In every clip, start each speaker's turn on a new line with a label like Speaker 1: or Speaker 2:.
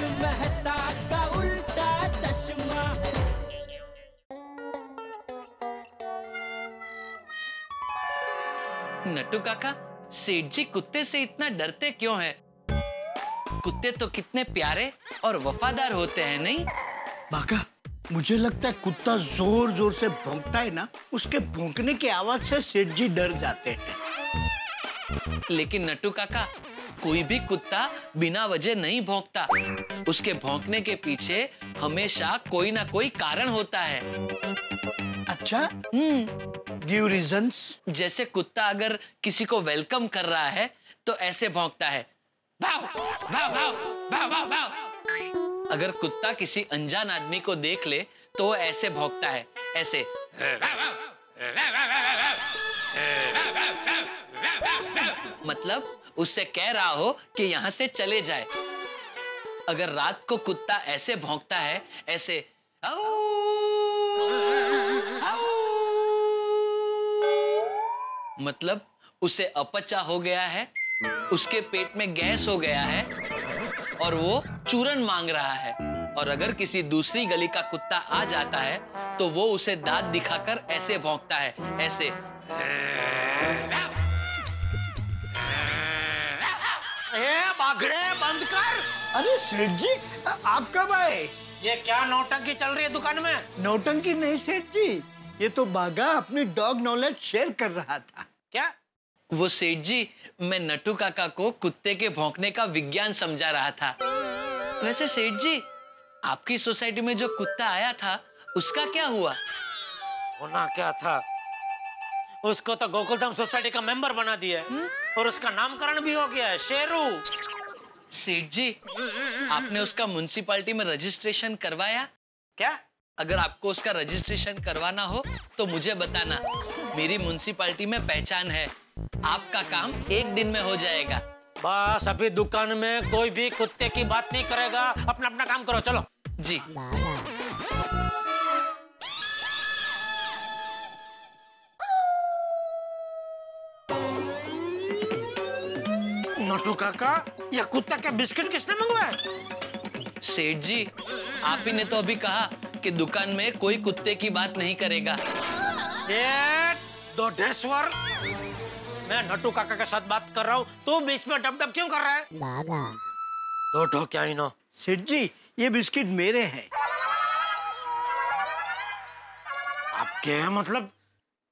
Speaker 1: मेहता का उल्टा चश्मा।
Speaker 2: नट्टू काका, सेठ जी कुत्ते से इतना डरते क्यों हैं? कुत्ते तो कितने प्यारे और वफादार होते हैं, नहीं?
Speaker 3: बाका, मुझे लगता है कुत्ता जोर जोर से भौंकता है ना, उसके भौंकने की आवाज से सेठ जी डर जाते हैं।
Speaker 2: लेकिन नट्टू काका, कोई भी कुत्ता बिना वजह नहीं भौंकता। उसके भौंकने के पीछे हमेशा कोई ना कोई कारण होता है।
Speaker 3: अच्छा? Give reasons.
Speaker 2: जैसे कुत्ता अगर किसी को वेलकम कर रहा है तो ऐसे भौंकता है, भाव भाव भाव भाव भाव भाव। अगर कुत्ता किसी अनजान आदमी को देख ले तो वो ऐसे भौंकता है, ऐसे। मतलब उससे कह रहा हो कि यहाँ से चले जाए। अगर रात को कुत्ता ऐसे भौंकता है, ऐसे, मतलब उसे अपचा हो गया है, उसके पेट में गैस हो गया है और वो चूरन मांग रहा है। और अगर किसी दूसरी गली का कुत्ता आ जाता है तो वो उसे दांत दिखाकर ऐसे भौंकता है, ऐसे।
Speaker 4: बागड़े बंद कर।
Speaker 3: अरे सेठ जी, आप कब आए?
Speaker 4: ये क्या नौटंकी चल रही है दुकान में?
Speaker 3: नौटंकी नहीं सेठ जी, ये तो बागा अपनी डॉग नॉलेज शेयर कर रहा था।
Speaker 4: क्या?
Speaker 2: वो सेठ जी, मैं नट्टू काका को कुत्ते के भौंकने का विज्ञान समझा रहा था। वैसे सेठ जी, आपकी सोसाइटी में जो कुत्ता आया था उसका क्या हुआ?
Speaker 4: होना क्या था, उसको तो गोकुलधाम सोसाइटी का मेंबर बना दिया और उसका नामकरण भी हो गया है, शेरू।
Speaker 2: सेठ जी, आपने उसका म्युनिसिपैलिटी में रजिस्ट्रेशन करवाया?
Speaker 4: क्या?
Speaker 2: अगर आपको उसका रजिस्ट्रेशन करवाना हो तो मुझे बताना, मेरी म्युनिसिपैलिटी में पहचान है। आपका काम 1 दिन में हो जाएगा।
Speaker 4: बस अभी दुकान में कोई भी कुत्ते की बात नहीं करेगा, अपना अपना काम करो, चलो।
Speaker 2: जी।
Speaker 4: नट्टू काका, यह कुत्ता के बिस्किट किसने मंगवाए?
Speaker 2: सेठ जी, आप ही ने तो अभी कहा कि दुकान में कोई कुत्ते की बात नहीं करेगा।
Speaker 4: ये दोडेश्वर, मैं नट्टू काका के साथ बात कर रहा हूँ, तू बीच में डब डब क्यों कर रहा है? दो ठो क्या ही नो।
Speaker 3: सेठ जी, ये बिस्किट मेरे हैं।
Speaker 4: आपके मतलब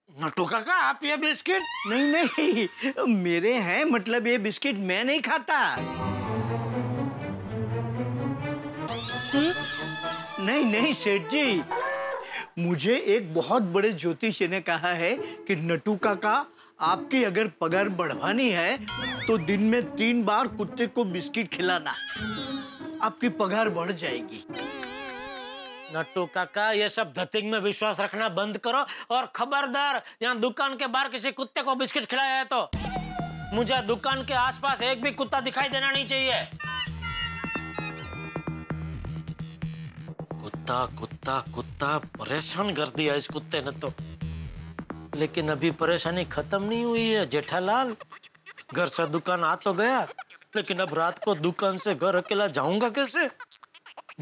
Speaker 4: नट्टू काका, आप ये बिस्किट?
Speaker 3: नहीं नहीं, मेरे हैं, मतलब ये बिस्किट मैं नहीं खाता। नहीं नहीं सेठ जी, मुझे एक बहुत बड़े ज्योतिषी ने कहा है कि नट्टू काका, आपकी अगर पगार बढ़वानी है तो दिन में 3 बार कुत्ते को बिस्किट खिलाना, आपकी पगार बढ़ जाएगी।
Speaker 4: नट्टू काका, ये सब धतिंग में विश्वास रखना बंद करो और खबरदार, यहाँ दुकान के बाहर किसी कुत्ते को बिस्किट खिलाया है तो मुझे दुकान के आसपास एक भी कुत्ता दिखाई देना नहीं चाहिए। कुत्ता कुत्ता कुत्ता, परेशान कर दिया इस कुत्ते ने तो। लेकिन अभी परेशानी खत्म नहीं हुई है जेठालाल। घर से दुकान आ तो गया, लेकिन अब रात को दुकान से घर अकेला जाऊंगा कैसे?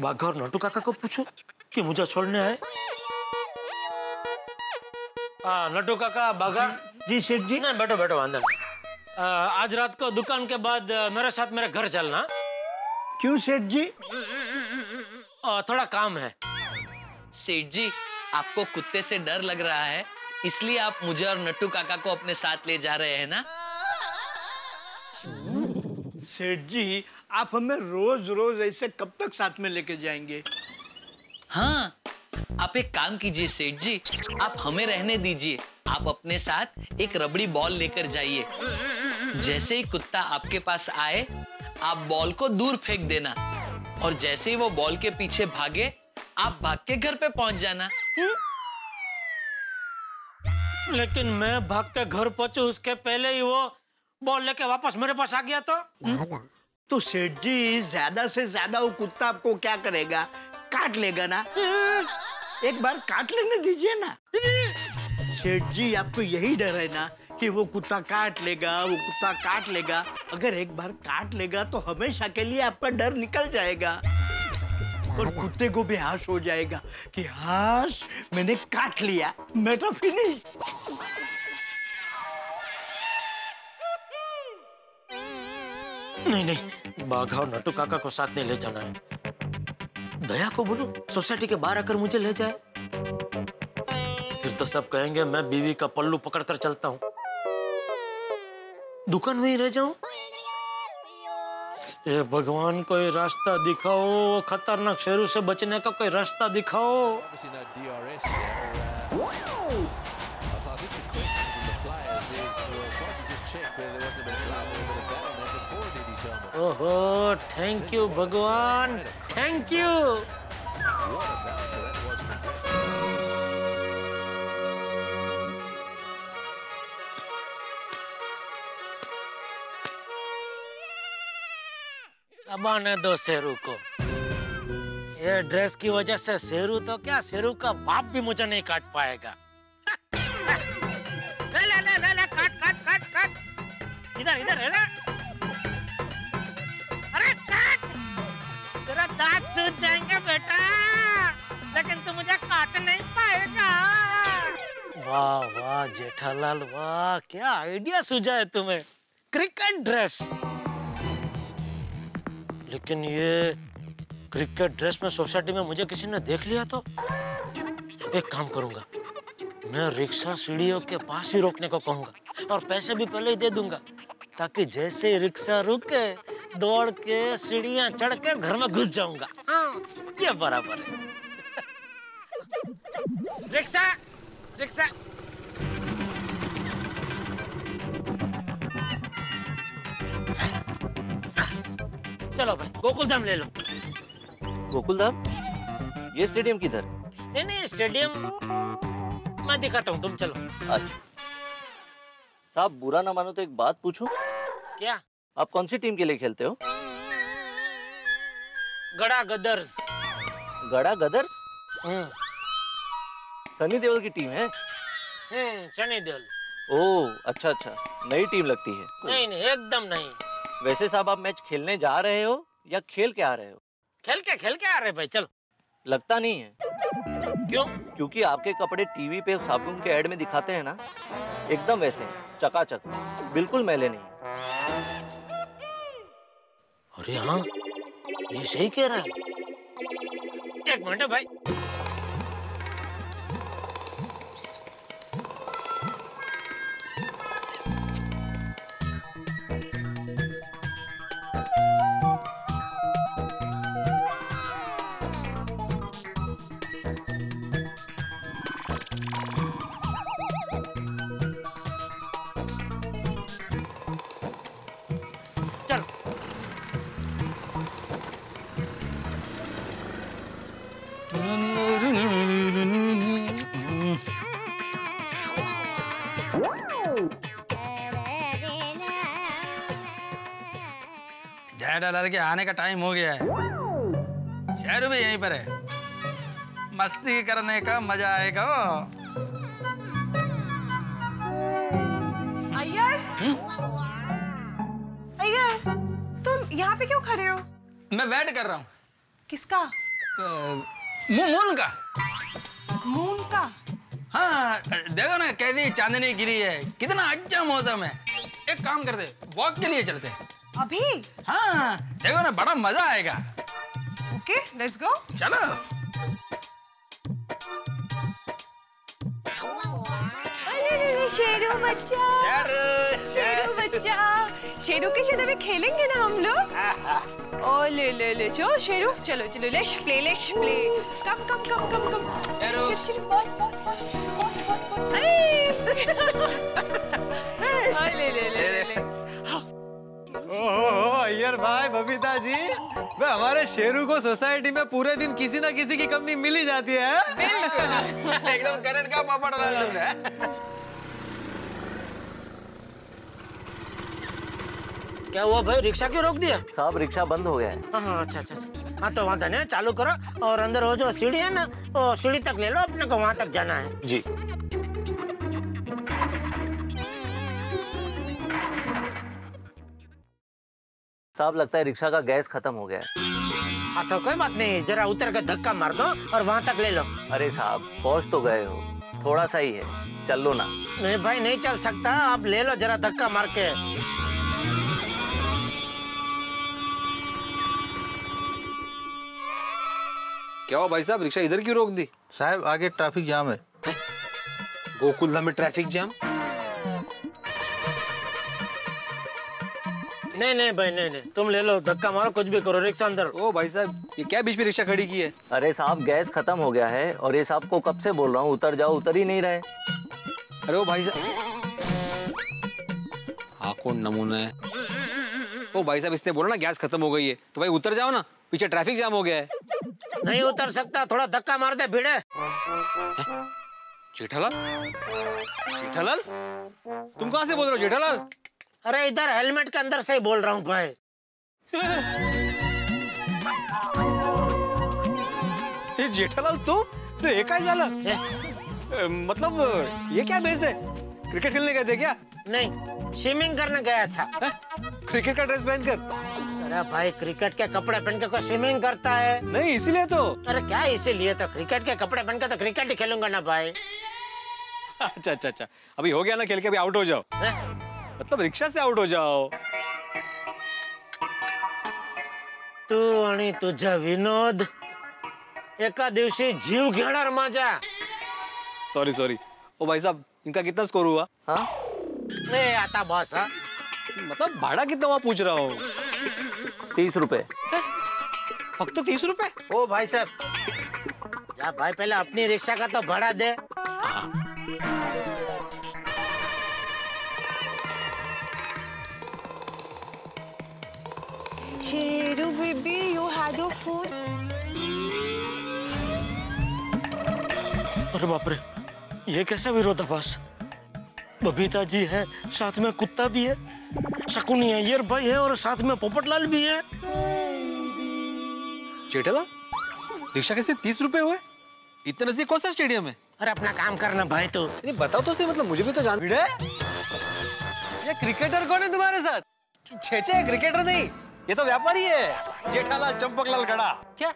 Speaker 4: बाघा और नट्टू काका को पूछो कि मुझे छोड़ने आए। नट्टू काका, बाघा।
Speaker 3: जी सेठ जी।
Speaker 4: नहीं, बैठो बैठो, वांदा नहीं। आज रात को दुकान के बाद मेरे साथ मेरे घर चलना।
Speaker 3: क्यों सेठ जी?
Speaker 4: थोड़ा काम है।
Speaker 2: सेठ जी, आपको कुत्ते से डर लग रहा है, इसलिए आप मुझे और नट्टू काका को अपने साथ ले जा रहे हैं ना?
Speaker 3: सेठ जी, आप हमें रोज रोज ऐसे कब तक साथ में लेके जाएंगे?
Speaker 2: हाँ, आप एक काम कीजिए सेठ जी, आप हमें रहने दीजिए। आप अपने साथ एक रबड़ी बॉल लेकर जाइए। जैसे ही कुत्ता आपके पास आए, आप बॉल को दूर फेंक देना और जैसे ही वो बॉल के पीछे भागे, आप भाग के घर पे पहुंच जाना।
Speaker 4: लेकिन मैं भाग के घर पहुंचू उसके पहले ही वो बॉल लेके वापस मेरे पास आ गया
Speaker 3: तो सेठ जी, ज्यादा से ज्यादा वो कुत्ता आपको क्या करेगा? काट लेगा ना। एक बार काट लेने दीजिए ना। सेठ जी, आपको यही डर है ना कि वो कुत्ता काट लेगा, वो कुत्ता काट लेगा। अगर एक बार काट लेगा तो हमेशा के लिए आपका डर निकल जाएगा। और कुत्ते को भी हाश हो जाएगा कि हाश मैंने काट लिया, मैटर फिनिश।
Speaker 4: नहीं नहीं, बाघा और नटू काका को साथ नहीं ले जाना है। दया को बोलो सोसाइटी के बाहर आकर मुझे ले जाए, फिर तो सब कहेंगे मैं बीवी का पल्लू पकड़कर चलता हूँ, दुकान में ही रह जाऊं। ये भगवान कोई रास्ता दिखाओ, खतरनाक शेरों से बचने का कोई रास्ता दिखाओ। ओहो, थैंक यू भगवान, थैंक यू। अब आने दो शेरू को। ये ड्रेस की वजह से शेरू तो क्या, शेरू का बाप भी मुझे नहीं काट पाएगा। ले ले ले ले ले, काट काट काट काट, इधर इधर है ना। अरे काट, तेरा दांत सूज जाएंगे बेटा, लेकिन तू मुझे काट नहीं पाएगा। वाह वाह जेठालाल, वाह क्या आइडिया सूझा है तुम्हें, क्रिकेट ड्रेस। लेकिन ये क्रिकेट ड्रेस में सोसाइटी में मुझे किसी ने देख लिया तो एक काम करूंगा, मैं रिक्शा सीढ़ियों के पास ही रोकने को कहूंगा और पैसे भी पहले ही दे दूंगा, ताकि जैसे ही रिक्शा रुके दौड़ के सीढ़ियां चढ़ के घर में घुस जाऊंगा। हाँ, ये बराबर है। रिक्शा रिक्शा, चलो भाई गोकुलधाम ले लो।
Speaker 5: गोकुलधाम? ये स्टेडियम किधर?
Speaker 4: नहीं नहीं, स्टेडियम मैं दिखाता हूँ, तुम चलो।
Speaker 5: अच्छा साहब, बुरा ना मानो तो एक बात पूछूं?
Speaker 4: क्या?
Speaker 5: आप कौन सी टीम के लिए खेलते हो?
Speaker 4: गड़ा गदर्स।
Speaker 5: गड़ा गदर्स? सनी देओल की टीम है?
Speaker 4: सनी देओल।
Speaker 5: ओह अच्छा अच्छा, नई टीम लगती है।
Speaker 4: नहीं नहीं, एकदम नहीं।
Speaker 5: वैसे साहब आप मैच खेलने जा रहे हो या खेल के आ रहे हो?
Speaker 4: खेल के आ रहे भाई, चलो।
Speaker 5: लगता नहीं है।
Speaker 4: क्यों?
Speaker 5: क्योंकि आपके कपड़े टीवी पे साबुन के ऐड में दिखाते हैं ना, एकदम वैसे हैं, चकाचक, बिल्कुल मैले नहीं।
Speaker 4: अरे हाँ, ये सही कह रहा है। एक मिनट भाई।
Speaker 6: जेठालाल के आने का टाइम हो गया है। शेरू भी यहीं पर है, मस्ती करने का मजा आएगा।
Speaker 7: अय्यर, अय्यर, तुम यहाँ पे क्यों खड़े हो?
Speaker 6: मैं वेट कर रहा हूँ।
Speaker 7: किसका?
Speaker 6: मून का।
Speaker 7: मून का?
Speaker 6: हाँ देखो ना कैसी चांदनी गिरी है, कितना अच्छा मौसम है। एक काम करते, वॉक के लिए चलते हैं।
Speaker 7: अभी?
Speaker 6: हाँ देखो ना, बड़ा मजा आएगा।
Speaker 7: Okay, let's go.
Speaker 6: चलो।
Speaker 7: शेरू बच्चा, शेरू बच्चा, शेरू के साथ अभी खेलेंगे ना हम लोग। ओ ले ले ले, चलो शेरू, चलो चलो, लेट्स प्ले, लेट्स प्ले। कम कम कम कम कम।
Speaker 6: शेरू,
Speaker 7: शेरू, ले ले ले ले।
Speaker 8: ओहो अय्यर भाई, बबीता जी, हमारे शेरू को सोसाइटी में पूरे दिन किसी ना किसी की कमी मिल ही जाती है।
Speaker 6: एकदम करंट का पापड़ डाल दूंगा।
Speaker 4: क्या हुआ भाई, रिक्शा क्यों रोक दिया?
Speaker 5: साहब रिक्शा बंद हो गया है।
Speaker 4: हाँ अच्छा अच्छा अच्छा, हाँ तो वहाँ नहीं, चालू करो और अंदर वो जो सीढ़ी है ना, वो सीढ़ी तक ले लो, अपने को वहाँ तक जाना है।
Speaker 5: जी। साहब लगता है रिक्शा का गैस खत्म हो गया है।
Speaker 4: हाँ तो कोई बात नहीं, जरा उतर के धक्का मार दो और वहाँ तक ले लो।
Speaker 5: अरे साहब पहुंच तो गए हो, थोड़ा सा ही है, चल लो ना।
Speaker 4: नहीं भाई नहीं चल सकता, आप ले लो जरा धक्का मार के।
Speaker 8: क्या हुआ भाई साहब, रिक्शा इधर क्यों रोक दी?
Speaker 6: साहब आगे ट्रैफिक जाम है।
Speaker 8: गोकुलधाम में ट्रैफिक जाम?
Speaker 4: नहीं नहीं भाई नहीं नहीं, तुम ले लो धक्का मारो, कुछ भी करो, रिक्शा अंदर।
Speaker 8: ओ भाई साहब, ये क्या बीच में रिक्शा खड़ी की है?
Speaker 5: अरे साहब गैस खत्म हो गया है और ये साहब को कब से बोल रहा हूँ उतर जाओ, उतर ही नहीं रहे।
Speaker 8: अरे ओ भाई साहब, हाँ कौन नमूना है? ओ भाई साहब, इसने बोला ना गैस खत्म हो गई है, तो भाई उतर जाओ ना, पीछे ट्रैफिक जाम हो गया है।
Speaker 4: नहीं उतर सकता, थोड़ा धक्का मार दे भिड़े।
Speaker 8: जेठालाल, जेठालाल, तुम कहाँ से बोल रहे हो जेठालाल?
Speaker 4: अरे इधर हेलमेट के अंदर से ही बोल रहा हूँ भाई।
Speaker 8: ये जेठालाल तो ये काय झालं? मतलब ये क्या बेस है? क्रिकेट खेलने गए थे क्या?
Speaker 4: नहीं, स्विमिंग करने गया था।
Speaker 8: क्रिकेट का ड्रेस पहनकर?
Speaker 4: अरे भाई क्रिकेट के कपड़े पहन के कोई स्विमिंग करता है?
Speaker 8: नहीं इसीलिए तो।
Speaker 4: अरे क्या इसीलिए तो, क्रिकेट के कपड़े पहन के तो क्रिकेट ही खेलूंगा ना भाई।
Speaker 8: अच्छा अच्छा अच्छा, अभी हो गया ना खेल के, अभी आउट हो जाओ। मतलब रिक्शा से आउट हो जाओ।
Speaker 4: तू आणि तुझा विनोद, एका दिवशी जीव घेणार माझा।
Speaker 8: Sorry sorry. ओ भाई साहब, इनका कितना स्कोर हुआ?
Speaker 5: हाँ
Speaker 4: नहीं आता बॉस। हाँ
Speaker 8: मतलब भाड़ा कितना हुआ पूछ रहा हूँ।
Speaker 5: 30 रुपए।
Speaker 8: फक्त 30 रुपए?
Speaker 4: ओ भाई साहब, जा भाई पहले अपनी रिक्शा का तो भाड़ा दे।
Speaker 7: Sheru baby, you had your phone.
Speaker 4: अरे बाप रे, ये कैसा विरोधाभास? बबीता जी है, साथ में कुत्ता भी है, शकुनी अय्यर भाई है और साथ में पोपटलाल भी है।
Speaker 8: जेठालाल, रिक्शा के सिर्फ 30 रुपए हुए? इतने नजदीक कौन सा स्टेडियम है?
Speaker 4: अरे अपना काम करना भाई तू।
Speaker 8: नहीं बताओ तो सही, मतलब मुझे भी तो जान। भिड़े, ये क्रिकेटर कौन है तुम्हारे साथ? छे क्रिकेटर नहीं, ये तो व्यापारी है, जेठालाल चंपकलाल गड़ा। क्या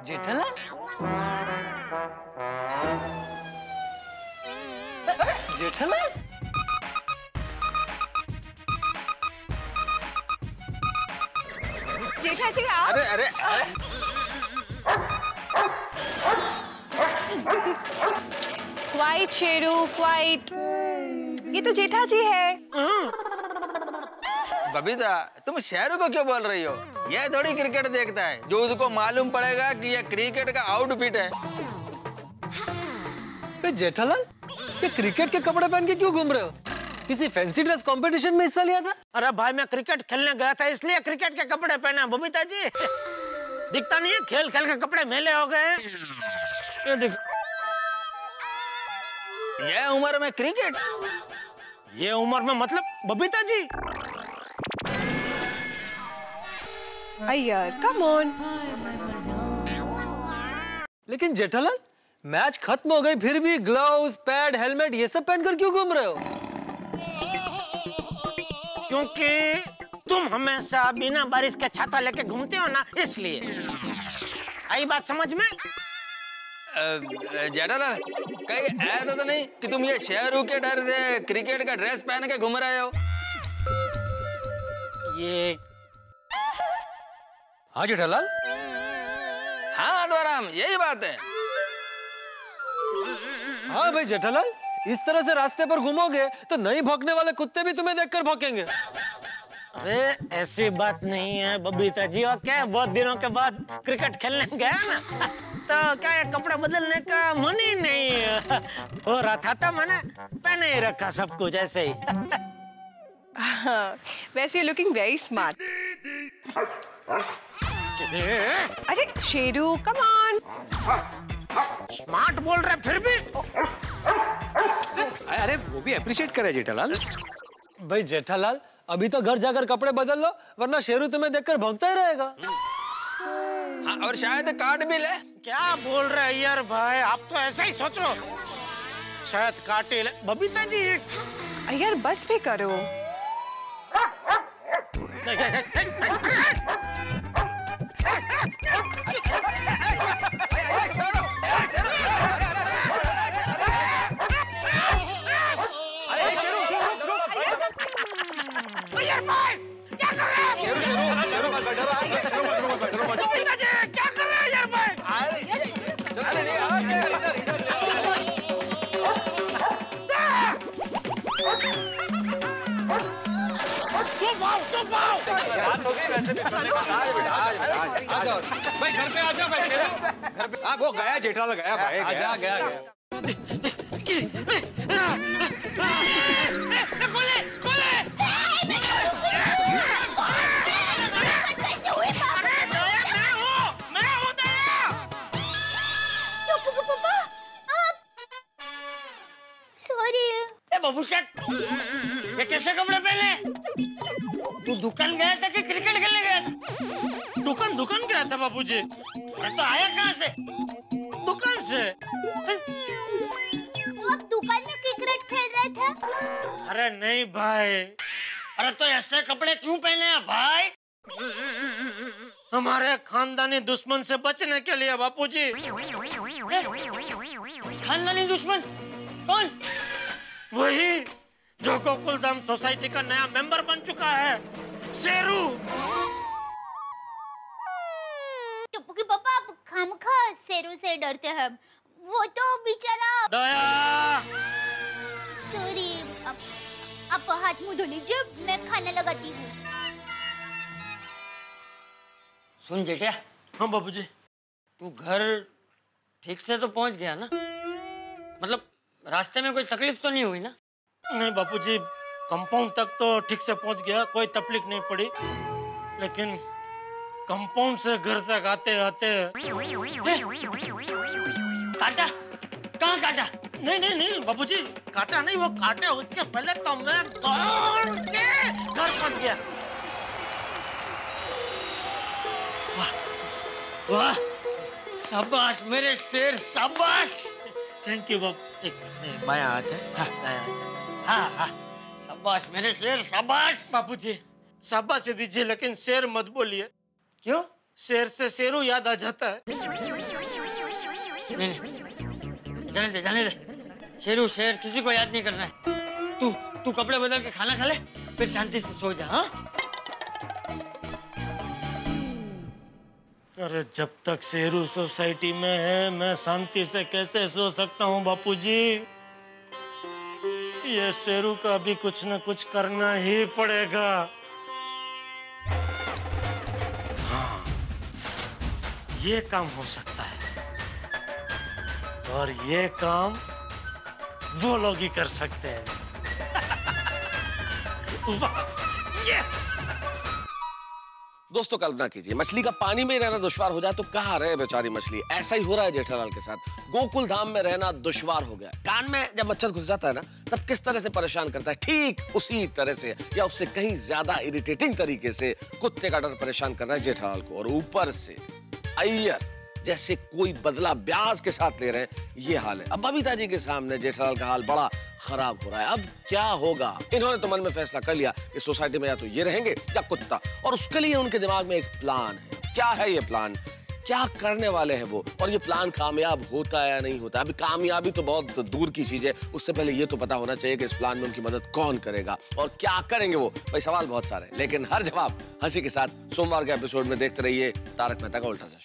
Speaker 8: जेठालाल? जेठालाल?
Speaker 7: जेठा जी आप?
Speaker 6: अरे अरे अरे
Speaker 7: क्वाइट शेरू, क्वाइट। ये तो जेठा जी है।
Speaker 6: बबीता, तुम शेरू को क्यों बोल रही हो? ये थोड़ी क्रिकेट देखता है जो उसको मालूम पड़ेगा कि ये क्रिकेट का आउटफिट है।
Speaker 8: जेठालाल, ये क्रिकेट के कपड़े पहन के क्यों घूम रहे हो? किसी फैंसी ड्रेस कंपटीशन में हिस्सा लिया था?
Speaker 4: अरे भाई मैं क्रिकेट खेलने गया था इसलिए क्रिकेट के कपड़े पहना। बबीता जी दिखता नहीं है, खेल खेल के कपड़े मेले हो गए। ये देख,
Speaker 6: ये उम्र में क्रिकेट?
Speaker 4: ये उम्र में मतलब बबीता जी?
Speaker 7: Iyer come on.
Speaker 8: लेकिन जेठालाल, मैच खत्म हो गई फिर भी ग्लव्स, पैड, हेलमेट ये सब पहनकर क्यों घूम रहे हो?
Speaker 4: क्योंकि तुम हमेशा बिना बारिश के छाता लेके घूमते हो ना, इसलिए। आई बात समझ में?
Speaker 6: जेठालाल, कहीं ऐसा तो नहीं कि तुम ये शेरू के डर से क्रिकेट का ड्रेस पहन के घूम रहे हो?
Speaker 4: ये
Speaker 8: हाँ जेठालाल?
Speaker 6: हाँ द्वाराम, यही बात है।
Speaker 8: हाँ भाई जेठालाल, इस तरह से रास्ते पर घूमोगे तो नहीं भौंकने वाले कुत्ते भी तुम्हें देखकर भौंकेंगे।
Speaker 4: अरे ऐसी बात नहीं है बबीता जी, और क्या बहुत दिनों के बाद क्रिकेट खेलने गया ना, तो क्या ये कपड़ा बदलने का मन ही नहीं हो रहा था, तो मैंने पहने ही रखा सब कुछ ऐसे ही।
Speaker 7: वैसे यू लुकिंग वेरी स्मार्ट। अरे शेरू कम ऑन।
Speaker 4: स्मार्ट बोल रहे फिर भी।
Speaker 8: अरे वो भी अप्रिशिएट करे जेठालाल। भाई जेठालाल, अभी तो घर जाकर कपड़े बदल लो, वरना शेरू तुम्हें देखकर भौंकता ही रहेगा।
Speaker 6: हाँ, और शायद काट भी ले।
Speaker 4: क्या बोल रहे यार भाई, आप तो ऐसा ही सोचो, शायद काटे ले। बबीता जी
Speaker 7: अय्यर बस भी करो।
Speaker 8: अरे शेरू क्या कर रहे हैं? शेरू मत बैठो, क्या कर रहे हैं यार भाई? चलो इधर तू पाओ बात हो गई। वैसे भी सुनने का आ जाओ भाई, घर पे आ जाओ भाई। शेरू घर पे। हाँ वो गया, जेठालाल गया भाई, गया।
Speaker 9: ये कैसे कपड़े पहने? तू दुकान गया था कि क्रिकेट खेलने गया था?
Speaker 4: दुकान गया था बाबूजी।
Speaker 9: अरे तो आया कहाँ से?
Speaker 4: दुकान से।
Speaker 10: तो आप दुकान में क्रिकेट खेल रहे थे?
Speaker 4: अरे नहीं भाई।
Speaker 9: अरे तो ऐसे कपड़े क्यों पहने हैं भाई?
Speaker 4: हमारे खानदानी दुश्मन से बचने के लिए बापूजी।
Speaker 9: खानदानी दुश्मन कौन?
Speaker 4: वही जो गोकुल धाम सोसाइटी का नया मेंबर बन चुका है, शेरू।
Speaker 10: टुप्पू पापा, आप खामखा शेरू से डरते हैं। वो तो बेचारा।
Speaker 4: दया।
Speaker 10: सॉरी, आप हाथ मुंह धो लीजिए, मैं खाना लगाती हूँ।
Speaker 9: सुन जेठिया।
Speaker 4: हाँ बाबूजी।
Speaker 9: तू घर ठीक से तो पहुंच गया ना? मतलब रास्ते में कोई तकलीफ तो नहीं हुई ना?
Speaker 4: नहीं बापूजी, कंपाउंड तक तो ठीक से पहुंच गया, कोई तकलीफ नहीं पड़ी। लेकिन कंपाउंड से घर तक आते आते
Speaker 9: काटा? कहाँ काटा?
Speaker 4: नहीं बाबूजी, काटा नहीं, वो काटे उसके पहले तो मैं दौड़ के घर पहुंच गया।
Speaker 9: वाह, शाबाश मेरे शेर, शाबाश।
Speaker 4: थैंक यू बाबू। एक बाया हाथ है।
Speaker 9: हाँ, शाबाश मेरे शेर, शाबाश।
Speaker 4: बापूजी शाबाश दीजिए, लेकिन शेर मत बोलिए।
Speaker 9: क्यों?
Speaker 4: शेर से शेरू याद आ जाता है।
Speaker 9: नहीं, जाने दे। शेरू शेर किसी को याद नहीं करना है। तू कपड़े बदल के खाना खा ले, फिर शांति से सो जा। हाँ?
Speaker 4: अरे जब तक शेरू सोसाइटी में है, मैं शांति से कैसे सो सकता हूँ बापूजी? ये शेरू का भी कुछ न कुछ करना ही पड़ेगा। हाँ, ये काम हो सकता है, और ये काम वो लोग ही कर सकते हैं। यस।
Speaker 11: दोस्तों कल्पना कीजिए, मछली का पानी में रहना दुश्वार हो जाए तो कहाँ रहे बेचारी मछली। ऐसा ही हो रहा है जेठालाल के साथ। गोकुल धाम में रहना दुश्वार हो गया। कान में जब मच्छर घुस जाता है ना, तब किस तरह से परेशान करता है, ठीक उसी तरह से या उससे कहीं ज्यादा इरिटेटिंग तरीके से कुत्ते का डर परेशान कर रहा है जेठालाल को। और ऊपर से अय्यर जैसे कोई बदला ब्याज के साथ ले रहे हैं, ये हाल है। अब बबीता जी के सामने जेठालाल का हाल बड़ा खराब हो रहा है। अब क्या होगा? इन्होंने तो मन में फैसला कर लिया कि सोसाइटी में या तो ये रहेंगे या कुत्ता, और उसके लिए उनके दिमाग में एक प्लान है। क्या है ये प्लान? क्या करने वाले हैं वो? और ये प्लान कामयाब होता है या नहीं होता? अभी कामयाबी तो बहुत दूर की चीज है, उससे पहले ये तो पता होना चाहिए कि इस प्लान में उनकी मदद कौन करेगा और क्या करेंगे वो। भाई सवाल बहुत सारे, लेकिन हर जवाब हंसी के साथ सोमवार के एपिसोड में देखते रहिए तारक मेहता का उल्टा चश्मा।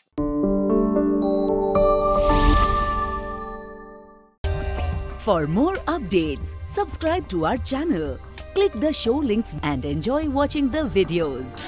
Speaker 12: For more updates, subscribe to our channel, click the show links and enjoy watching the videos.